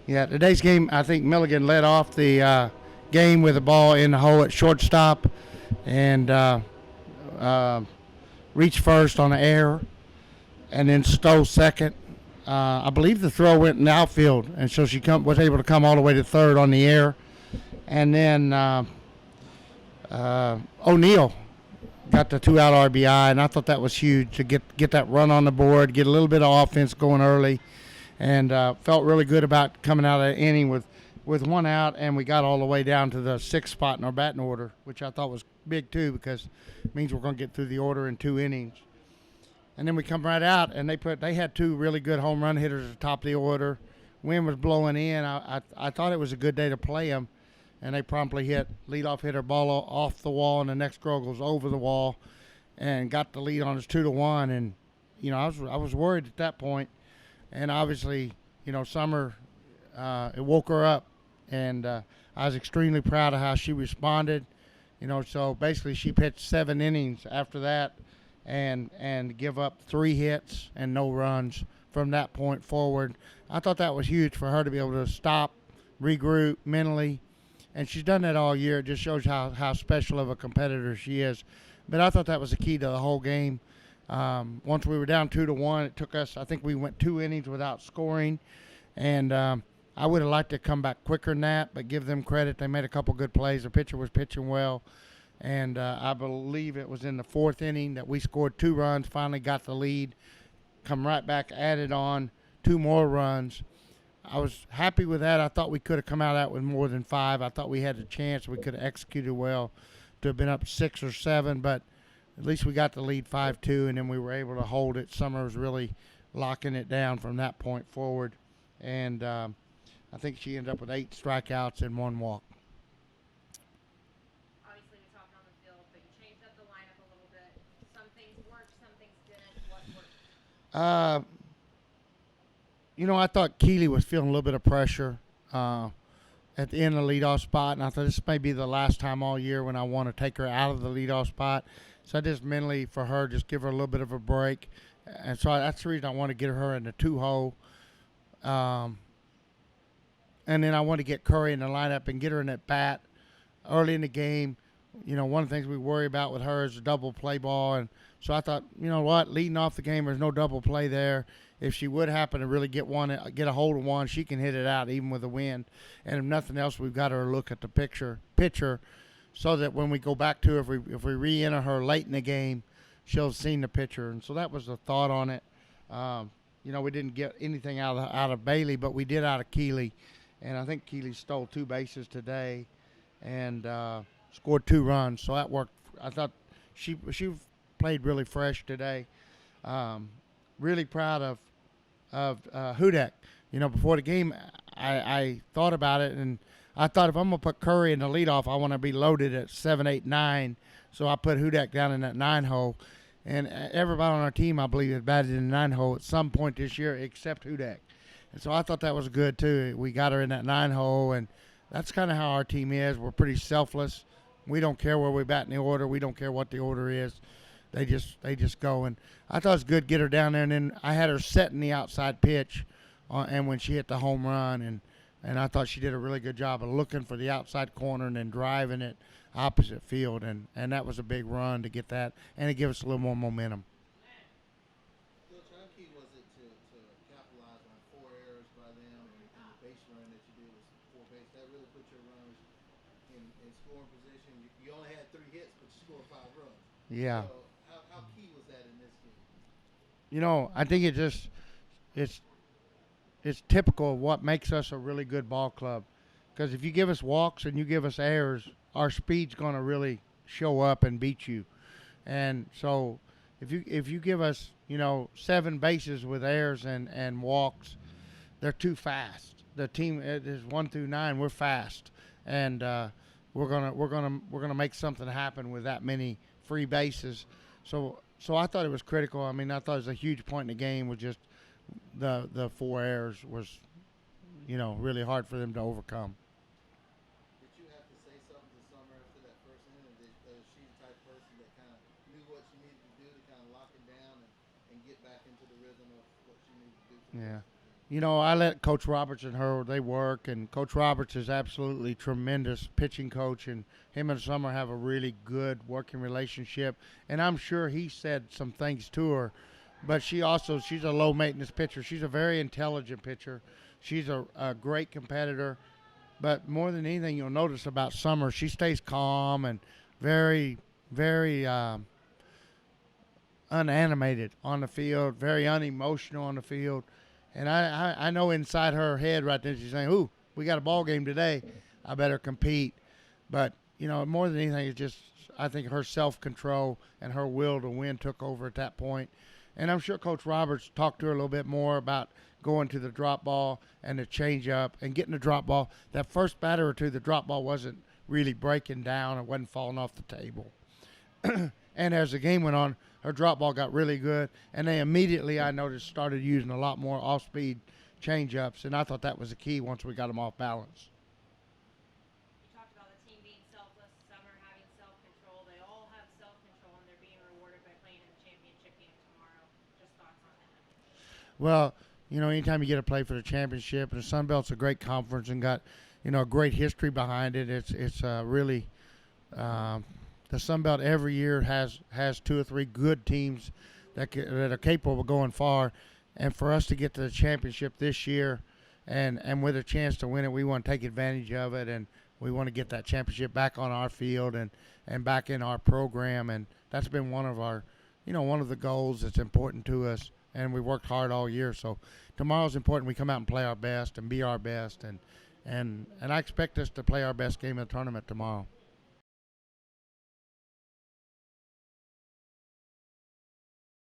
Yeah, today's game, I think Milligan led off the game with the ball in the hole at shortstop and uh, reached first on the air, and then Stowe second. I believe the throw went in the outfield, and so she was able to come all the way to third on the air. And then O'Neill got the 2 out RBI, and I thought that was huge to get that run on the board, get a little bit of offense going early, and felt really good about coming out of the inning with 1 out, and we got all the way down to the 6th spot in our batting order, which I thought was big too because it means we're going to get through the order in 2 innings. And then we come right out, and they had 2 really good home run hitters at the top of the order. Wind was blowing in. I thought it was a good day to play them, and they promptly hit leadoff hitter ball off the wall, and the next girl goes over the wall, and got the lead on us 2-1. And I was worried at that point, and obviously Summer it woke her up, and I was extremely proud of how she responded. So basically she pitched 7 innings after that, and give up 3 hits and no runs from that point forward. I thought that was huge for her to be able to stop, regroup mentally, and she's done that all year. It just shows how special of a competitor she is. But I thought that was the key to the whole game. Once we were down 2-1, it took us, I think we went 2 innings without scoring, and I would have liked to come back quicker than that, but give them credit. They made a couple good plays. The pitcher was pitching well. And I believe it was in the 4th inning that we scored 2 runs, finally got the lead, come right back, added on 2 more runs. I was happy with that. I thought we could have come out of that with more than 5. I thought we had a chance. We could have executed well to have been up 6 or 7, but at least we got the lead 5-2, and then we were able to hold it. Summer was really locking it down from that point forward. And I think she ended up with 8 strikeouts and 1 walk. Uh, I thought Keeley was feeling a little bit of pressure at the end of the leadoff spot, and I thought this may be the last time all year when I want to take her out of the leadoff spot. So I just mentally, for her, just give her a little bit of a break. And so that's the reason I want to get her in the 2-hole. And then I want to get Curry in the lineup and get her in at bat early in the game. One of the things we worry about with her is a double play ball. And so I thought, leading off the game, there's no double play there. If she would happen to really get a hold of one, she can hit it out even with the wind. And if nothing else, we've got her to look at the pitcher, so that when we go back to her, if we re-enter her late in the game, she'll have seen the pitcher. And so that was the thought on it. We didn't get anything out of Bailey, but we did out of Keeley. And I think Keeley stole 2 bases today and scored 2 runs. So that worked. I thought she played really fresh today. Really proud of Hudek. Before the game, I thought about it, and I thought if I'm going to put Curry in the leadoff, I want to be loaded at 7, 8, 9. So I put Hudek down in that 9-hole. And everybody on our team, I believe, has batted in the 9-hole at some point this year except Hudek. And so I thought that was good, too. We got her in that 9-hole, and that's kind of how our team is. We're pretty selfless. We don't care where we bat in the order. We don't care what the order is. They just go. And I thought it was good to get her down there. And then I had her setting the outside pitch, and when she hit the home run, and I thought she did a really good job of looking for the outside corner and then driving it opposite field. And that was a big run to get that, and it gave us a little more momentum. Yeah. So how key was that in this game? I think it's typical of what makes us a really good ball club. Because if you give us walks and you give us errors, our speed's going to really show up and beat you. And so if you give us 7 bases with errors and walks, they're too fast. The team is 1 through 9. We're fast, and we're gonna make something happen with that many free bases. So I thought it was critical. I mean, I thought it was a huge point in the game with just the 4 errors was, really hard for them to overcome. Did you have to say something to Summer after that first inning? Was she the type of person that kind of knew what she needed to do to kind of lock it down and get back into the rhythm of what she needed to do? Yeah. I let Coach Roberts and her, they work, and Coach Roberts is absolutely tremendous pitching coach, and him and Summer have a really good working relationship. And I'm sure he said some things to her, but she's a low maintenance pitcher. She's a very intelligent pitcher. She's a great competitor, but more than anything, you'll notice about Summer, she stays calm and very, very unanimated on the field, very unemotional on the field. And I know inside her head right there, she's saying, "Ooh, we got a ball game today. I better compete." But more than anything, it's just I think her self-control and her will to win took over at that point. And I'm sure Coach Roberts talked to her a little bit more about going to the drop ball and the change up and getting the drop ball. That first batter or two, the drop ball wasn't really breaking down. It wasn't falling off the table. And as the game went on, her drop ball got really good, and they immediately, I noticed, started using a lot more off-speed change-ups, and I thought that was the key once we got them off balance. You talked about the team being selfless, Summer having self-control. They all have self-control, and they're being rewarded by playing in the championship game tomorrow. Just thoughts on that? Well, anytime you get to play for the championship, and the Sun Belt's a great conference and got, a great history behind it. It's really the Sun Belt every year has two or three good teams that are capable of going far, and for us to get to the championship this year, and with a chance to win it, we want to take advantage of it, and we want to get that championship back on our field and back in our program, and that's been one of our, one of the goals that's important to us, and we worked hard all year. So tomorrow's important. We come out and play our best and be our best, and I expect us to play our best game of the tournament tomorrow.